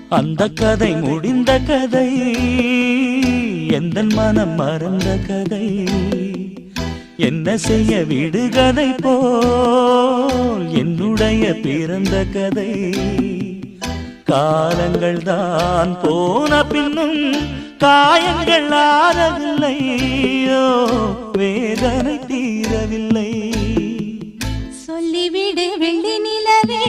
அந்த கதை முடிந்த கதை, எந்த மனம் மறந்த கதை. என்ன செய்ய விடுகதை போல் என்னுடைய பிறந்த கதை. காலங்கள் தான் போன பின்னும் காயங்கள் ஆறவில்லையோ, வேதனை தீரவில்லை. சொல்லிவிடு வெள்ளி நிலவே